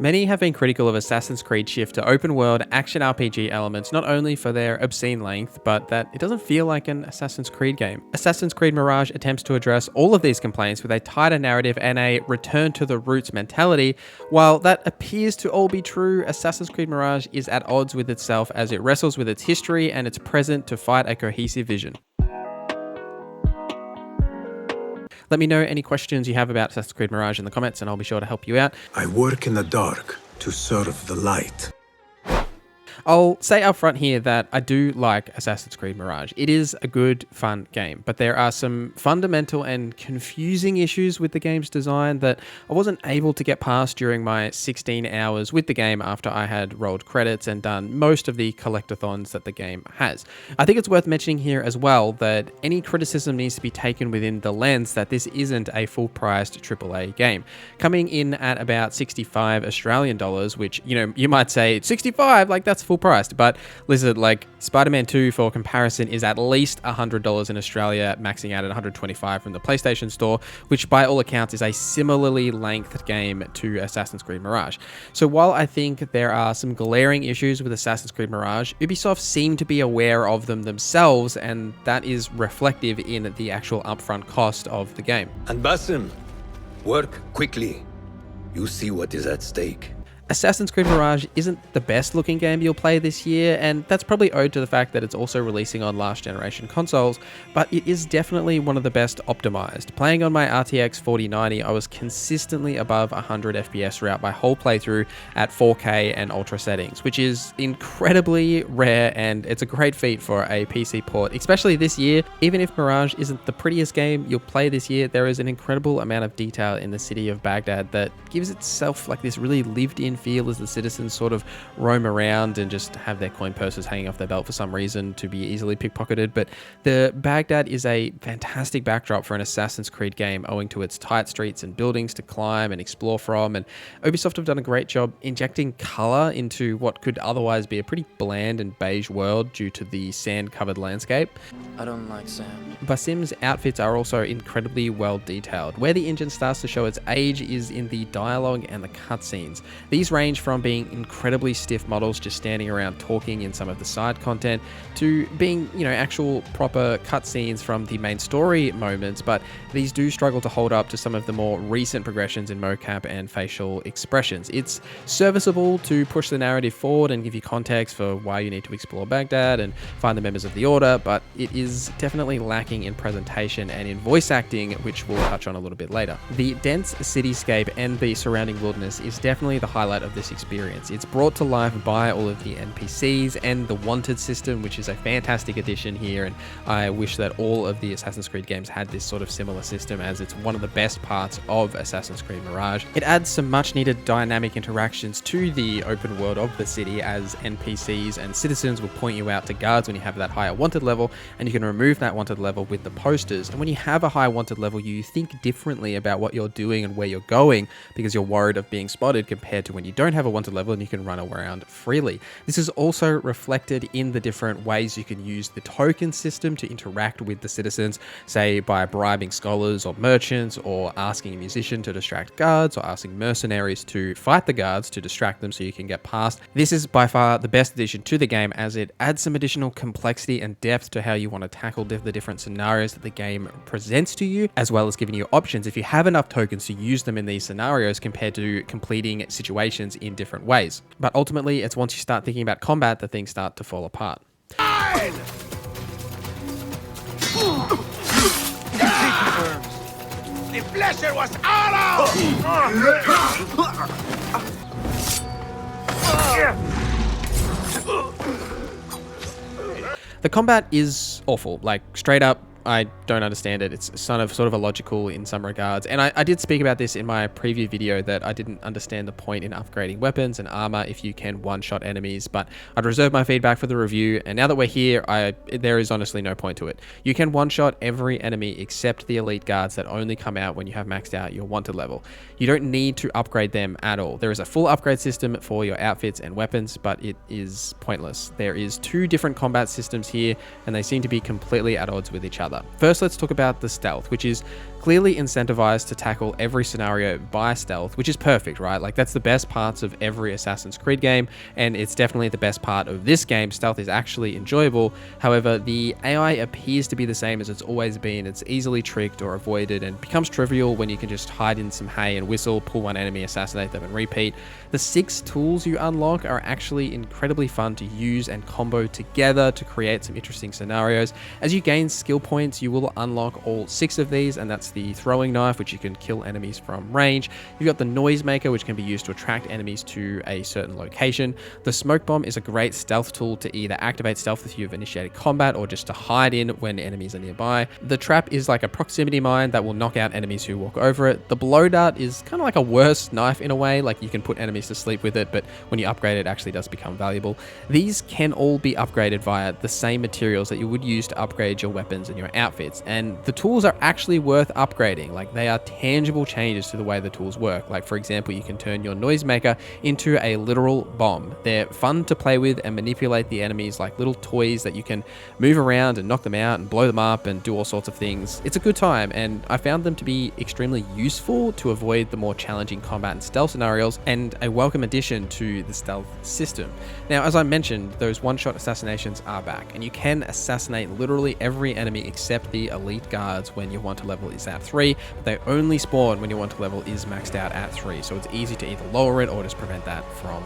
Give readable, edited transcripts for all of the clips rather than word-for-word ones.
Many have been critical of Assassin's Creed's shift to open world action RPG elements, not only for their obscene length, but that it doesn't feel like an Assassin's Creed game. Assassin's Creed Mirage attempts to address all of these complaints with a tighter narrative and a return to the roots mentality. While that appears to all be true, Assassin's Creed Mirage is at odds with itself as it wrestles with its history and its present to fight a cohesive vision. Let me know any questions you have about Assassin's Creed Mirage in the comments and I'll be sure to help you out. I work in the dark to serve the light. I'll say up front here that I do like Assassin's Creed Mirage. It is a good, fun game, but there are some fundamental and confusing issues with the game's design that I wasn't able to get past during my 16 hours with the game after I had rolled credits and done most of the collectathons that the game has. I think it's worth mentioning here as well that any criticism needs to be taken within the lens that this isn't a full-priced AAA game. Coming in at about 65 Australian dollars, which, you might say 65, like that's full priced, but listen, like Spider-Man 2 for comparison is at least $100 in Australia, maxing out at 125 from the PlayStation Store, which by all accounts is a similarly lengthed game to Assassin's Creed Mirage. So while I think there are some glaring issues with Assassin's Creed Mirage, Ubisoft seem to be aware of them themselves, and that is reflective in the actual upfront cost of the game. And Basim, work quickly. You see what is at stake. Assassin's Creed Mirage isn't the best looking game you'll play this year, and that's probably owed to the fact that it's also releasing on last generation consoles, but it is definitely one of the best optimized. Playing on my RTX 4090, I was consistently above 100 FPS throughout my whole playthrough at 4K and ultra settings, which is incredibly rare, and it's a great feat for a PC port, especially this year. Even if Mirage isn't the prettiest game you'll play this year, there is an incredible amount of detail in the city of Baghdad that gives itself like this really lived-in feel as the citizens sort of roam around and just have their coin purses hanging off their belt for some reason to be easily pickpocketed. But the Baghdad is a fantastic backdrop for an Assassin's Creed game, owing to its tight streets and buildings to climb and explore from, and Ubisoft have done a great job injecting color into what could otherwise be a pretty bland and beige world due to the sand-covered landscape. I don't like sand. Basim's outfits are also incredibly well detailed. Where the engine starts to show its age is in the dialogue and the cutscenes. These range from being incredibly stiff models just standing around talking in some of the side content to being, actual proper cutscenes from the main story moments, but these do struggle to hold up to some of the more recent progressions in mocap and facial expressions. It's serviceable to push the narrative forward and give you context for why you need to explore Baghdad and find the members of the Order, but it is definitely lacking in presentation and in voice acting, which we'll touch on a little bit later. The dense cityscape and the surrounding wilderness is definitely the highlight of this experience. It's brought to life by all of the NPCs and the wanted system, which is a fantastic addition here, and I wish that all of the Assassin's Creed games had this sort of similar system, as it's one of the best parts of Assassin's Creed Mirage. It adds some much needed dynamic interactions to the open world of the city, as NPCs and citizens will point you out to guards when you have that higher wanted level, and you can remove that wanted level with the posters. And when you have a high wanted level, you think differently about what you're doing and where you're going, because you're worried of being spotted compared to when you don't have a wanted level and you can run around freely. This is also reflected in the different ways you can use the token system to interact with the citizens, say by bribing scholars or merchants, or asking a musician to distract guards, or asking mercenaries to fight the guards to distract them so you can get past. This is by far the best addition to the game, as it adds some additional complexity and depth to how you want to tackle the different scenarios that the game presents to you, as well as giving you options if you have enough tokens to use them in these scenarios compared to completing situations in different ways. But ultimately, it's once you start thinking about combat that things start to fall apart. The pleasure was ours! The combat is awful, like straight up. I don't understand it. It's sort of illogical in some regards. And I did speak about this in my preview video, that I didn't understand the point in upgrading weapons and armor if you can one-shot enemies, but I'd reserve my feedback for the review. And now that we're here, there is honestly no point to it. You can one-shot every enemy except the elite guards that only come out when you have maxed out your wanted level. You don't need to upgrade them at all. There is a full upgrade system for your outfits and weapons, but it is pointless. There is two different combat systems here, and they seem to be completely at odds with each other. First, let's talk about the stealth, which is clearly incentivized to tackle every scenario by stealth, which is perfect, right? Like that's the best parts of every Assassin's Creed game, and it's definitely the best part of this game. Stealth is actually enjoyable. However, the AI appears to be the same as it's always been. It's easily tricked or avoided and becomes trivial when you can just hide in some hay and whistle, pull one enemy, assassinate them, and repeat. The 6 tools you unlock are actually incredibly fun to use and combo together to create some interesting scenarios. As you gain skill points, you will unlock all 6 of these, and that's the throwing knife, which you can kill enemies from range. You've got the noise maker, which can be used to attract enemies to a certain location. The smoke bomb is a great stealth tool to either activate stealth if you've initiated combat or just to hide in when enemies are nearby. The trap is like a proximity mine that will knock out enemies who walk over it. The blow dart is kind of like a worse knife in a way, like you can put enemies to sleep with it, but when you upgrade it, it actually does become valuable. These can all be upgraded via the same materials that you would use to upgrade your weapons and your outfits, and the tools are actually worth upgrading. Like they are tangible changes to the way the tools work. Like for example, you can turn your noisemaker into a literal bomb. They're fun to play with and manipulate the enemies like little toys that you can move around and knock them out and blow them up and do all sorts of things. It's a good time, and I found them to be extremely useful to avoid the more challenging combat and stealth scenarios, and a welcome addition to the stealth system. Now, as I mentioned, those one-shot assassinations are back, and you can assassinate literally every enemy except the elite guards when your want to level is at 3, but they only spawn when your want to level is maxed out at 3, so it's easy to either lower it or just prevent that from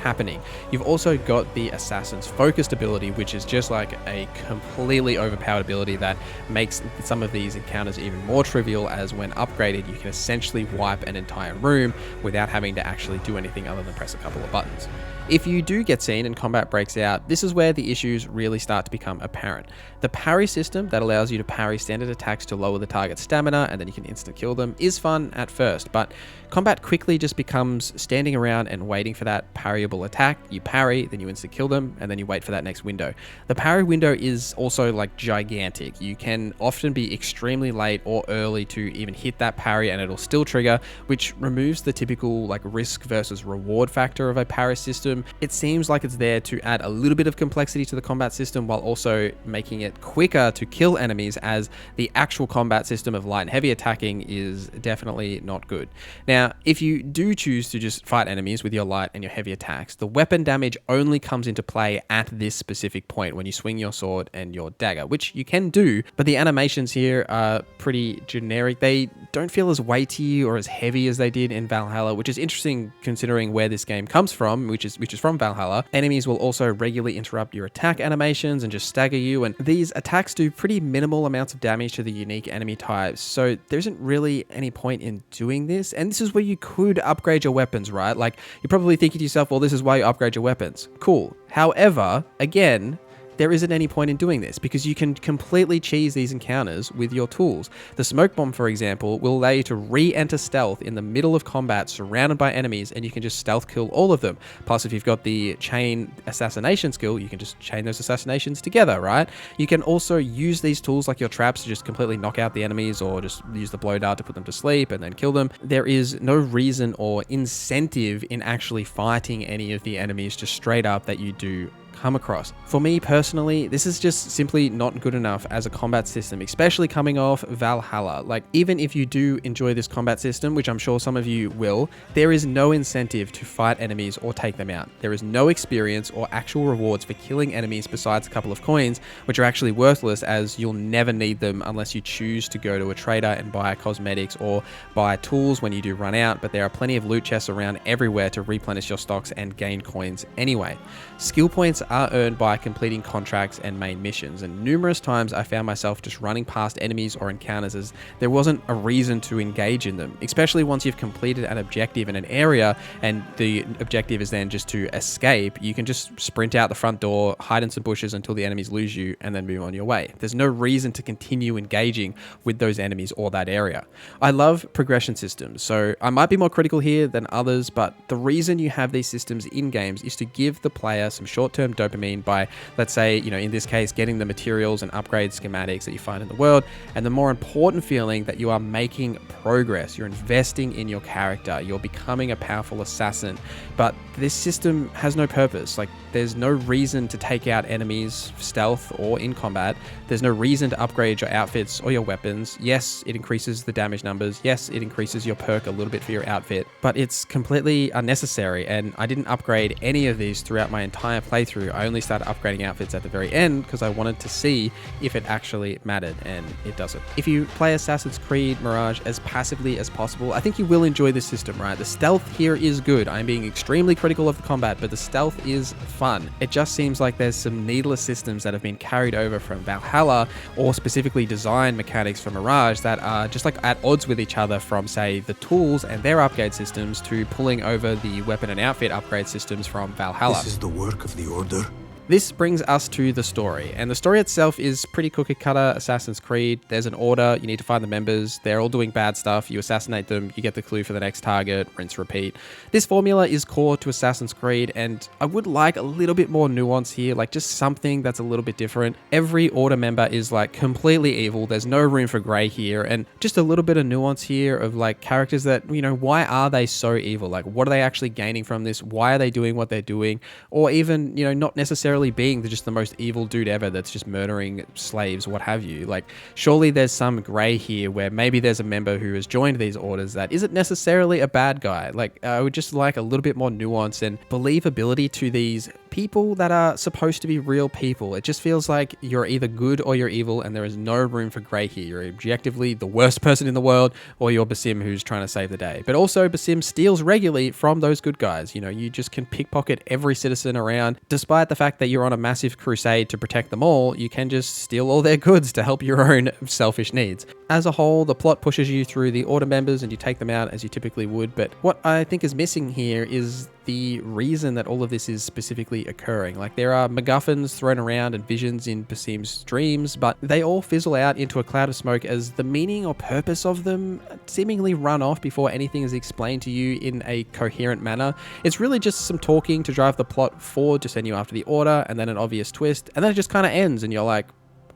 happening. You've also got the Assassin's Focused ability, which is just like a completely overpowered ability that makes some of these encounters even more trivial, as when upgraded, you can essentially wipe an entire room without having to actually do anything other than press a couple of buttons. If you do get seen and combat breaks out, this is where the issues really start to become apparent. The parry system that allows you to parry standard attacks to lower the target's stamina and then you can instant kill them is fun at first, but combat quickly just becomes standing around and waiting for that parryable attack. You parry, then you instant kill them, and then you wait for that next window. The parry window is also like gigantic. You can often be extremely late or early to even hit that parry and it'll still trigger, which removes the typical like risk versus reward factor of a parry system. It seems like it's there to add a little bit of complexity to the combat system while also making it quicker to kill enemies, as the actual combat system of light and heavy attacking is definitely not good. Now, if you do choose to just fight enemies with your light and your heavy attacks, the weapon damage only comes into play at this specific point when you swing your sword and your dagger, which you can do, but the animations here are pretty generic. They don't feel as weighty or as heavy as they did in Valhalla, which is interesting considering where this game comes from, which is from Valhalla. Enemies will also regularly interrupt your attack animations and just stagger you, and these attacks do pretty minimal amounts of damage to the unique enemy types, so there isn't really any point in doing this. And this is where you could upgrade your weapons, right? Like, you're probably thinking to yourself, well, this is why you upgrade your weapons. Cool. However, again, there isn't any point in doing this because you can completely cheese these encounters with your tools. The smoke bomb, for example, will allow you to re-enter stealth in the middle of combat surrounded by enemies, and you can just stealth kill all of them. Plus, if you've got the chain assassination skill, you can just chain those assassinations together, right? You can also use these tools like your traps to just completely knock out the enemies, or just use the blow dart to put them to sleep and then kill them. There is no reason or incentive in actually fighting any of the enemies, just straight up that you do come across. For me personally, this is just simply not good enough as a combat system, especially coming off Valhalla. Like, even if you do enjoy this combat system, which I'm sure some of you will, there is no incentive to fight enemies or take them out. There is no experience or actual rewards for killing enemies besides a couple of coins, which are actually worthless, as you'll never need them unless you choose to go to a trader and buy cosmetics or buy tools when you do run out, but there are plenty of loot chests around everywhere to replenish your stocks and gain coins anyway. Skill points are earned by completing contracts and main missions, and numerous times I found myself just running past enemies or encounters as there wasn't a reason to engage in them, especially once you've completed an objective in an area and the objective is then just to escape. You can just sprint out the front door, hide in some bushes until the enemies lose you, and then move on your way. There's no reason to continue engaging with those enemies or that area. I love progression systems, so I might be more critical here than others, but the reason you have these systems in games is to give the player some short-term term dopamine by, let's say, in this case, getting the materials and upgrade schematics that you find in the world, and the more important feeling that you are making progress. You're investing in your character. You're becoming a powerful assassin. But this system has no purpose. Like, there's no reason to take out enemies stealth or in combat. There's no reason to upgrade your outfits or your weapons. Yes, it increases the damage numbers. Yes, it increases your perk a little bit for your outfit, but it's completely unnecessary. And I didn't upgrade any of these throughout my entire playthrough. I only started upgrading outfits at the very end because I wanted to see if it actually mattered, and it doesn't. If you play Assassin's Creed Mirage as passively as possible, I think you will enjoy this system, right? The stealth here is good. I'm being extremely critical of the combat, but the stealth is fun. It just seems like there's some needless systems that have been carried over from Valhalla, or specifically designed mechanics for Mirage that are just like at odds with each other, from say the tools and their upgrade systems to pulling over the weapon and outfit upgrade systems from Valhalla. This is the work of the Order. This brings us to the story, and the story itself is pretty cookie cutter Assassin's Creed. There's an order, you need to find the members, they're all doing bad stuff, you assassinate them, you get the clue for the next target, rinse, repeat. This formula is core to Assassin's Creed, and I would like a little bit more nuance here, like just something that's a little bit different. Every order member is like completely evil, there's no room for grey here, and just a little bit of nuance here of like characters that, why are they so evil? Like, what are they actually gaining from this? Why are they doing what they're doing? Or even, not necessarily being just the most evil dude ever that's just murdering slaves, what have you. Like, surely there's some grey here where maybe there's a member who has joined these orders that isn't necessarily a bad guy. Like, I would just like a little bit more nuance and believability to these people that are supposed to be real people. It just feels like you're either good or you're evil, and there is no room for grey here. You're objectively the worst person in the world, or you're Basim who's trying to save the day. But also, Basim steals regularly from those good guys. You just can pickpocket every citizen around. Despite the fact that you're on a massive crusade to protect them all, you can just steal all their goods to help your own selfish needs. As a whole, the plot pushes you through the order members and you take them out as you typically would, but what I think is missing here is the reason that all of this is specifically occurring. Like, there are MacGuffins thrown around and visions in Basim's dreams, but they all fizzle out into a cloud of smoke as the meaning or purpose of them seemingly run off before anything is explained to you in a coherent manner. It's really just some talking to drive the plot forward to send you after the order, and then an obvious twist, and then it just kind of ends and you're like,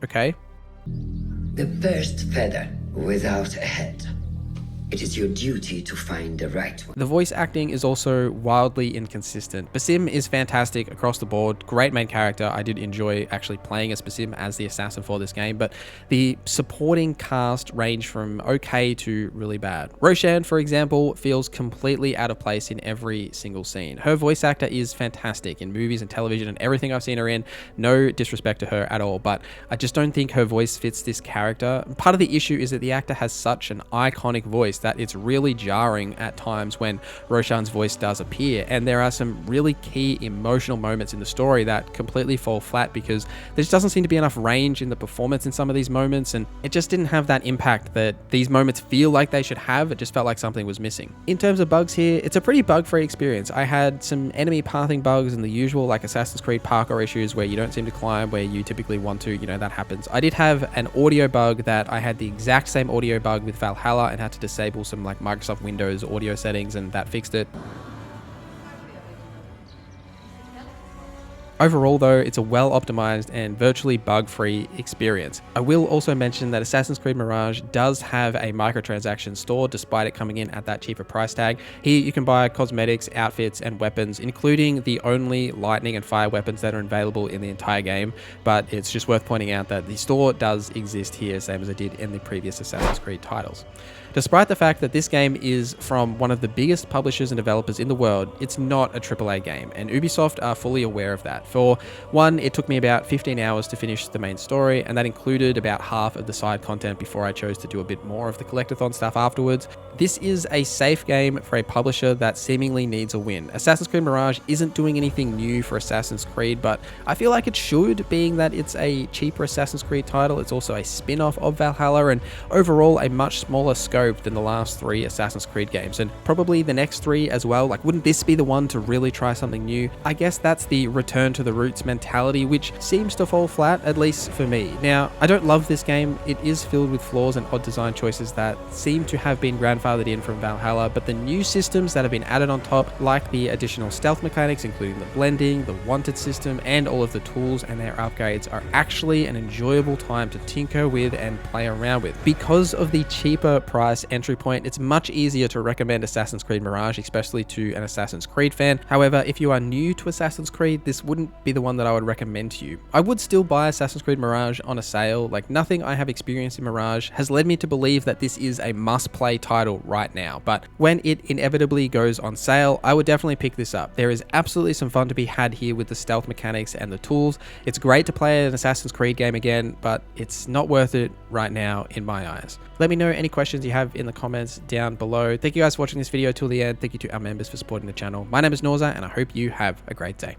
okay. The first feather without a head. It is your duty to find the right one. The voice acting is also wildly inconsistent. Basim is fantastic across the board, great main character. I did enjoy actually playing as Basim as the assassin for this game, but the supporting cast range from okay to really bad. Roshan, for example, feels completely out of place in every single scene. Her voice actor is fantastic in movies and television and everything I've seen her in. No disrespect to her at all, but I just don't think her voice fits this character. Part of the issue is that the actor has such an iconic voice that it's really jarring at times when Roshan's voice does appear, and there are some really key emotional moments in the story that completely fall flat because there just doesn't seem to be enough range in the performance in some of these moments, and it just didn't have that impact that these moments feel like they should have. It just felt like something was missing. In terms of bugs here, it's a pretty bug-free experience. I had some enemy pathing bugs and the usual like Assassin's Creed parkour issues where you don't seem to climb where you typically want to, that happens. I did have an audio bug that I had the exact same audio bug with Valhalla and had to disable some like Microsoft Windows audio settings, and that fixed it. Overall though, it's a well optimized and virtually bug-free experience. I will also mention that Assassin's Creed Mirage does have a microtransaction store despite it coming in at that cheaper price tag. Here you can buy cosmetics, outfits and weapons, including the only lightning and fire weapons that are available in the entire game, but it's just worth pointing out that the store does exist here, same as it did in the previous Assassin's Creed titles. Despite the fact that this game is from one of the biggest publishers and developers in the world, it's not a AAA game, and Ubisoft are fully aware of that. For one, it took me about 15 hours to finish the main story, and that included about half of the side content before I chose to do a bit more of the collectathon stuff afterwards. This is a safe game for a publisher that seemingly needs a win. Assassin's Creed Mirage isn't doing anything new for Assassin's Creed, but I feel like it should, being that it's a cheaper Assassin's Creed title. It's also a spin-off of Valhalla, and overall a much smaller scope scope than the last 3 Assassin's Creed games, and probably the next 3 as well. Like, wouldn't this be the one to really try something new? I guess that's the return to the roots mentality, which seems to fall flat, at least for me. Now, I don't love this game. It is filled with flaws and odd design choices that seem to have been grandfathered in from Valhalla, but the new systems that have been added on top, like the additional stealth mechanics, including the blending, the wanted system, and all of the tools and their upgrades, are actually an enjoyable time to tinker with and play around with. Because of the cheaper price entry point, it's much easier to recommend Assassin's Creed Mirage, especially to an Assassin's Creed fan. However, if you are new to Assassin's Creed, this wouldn't be the one that I would recommend to you. I would still buy Assassin's Creed Mirage on a sale. Like, nothing I have experienced in Mirage has led me to believe that this is a must-play title right now, but when it inevitably goes on sale, I would definitely pick this up. There is absolutely some fun to be had here with the stealth mechanics and the tools. It's great to play an Assassin's Creed game again, but it's not worth it right now in my eyes. Let me know any questions you have in the comments down below. Thank you guys for watching this video till the end. Thank you to our members for supporting the channel. My name is NorZZa, and I hope you have a great day.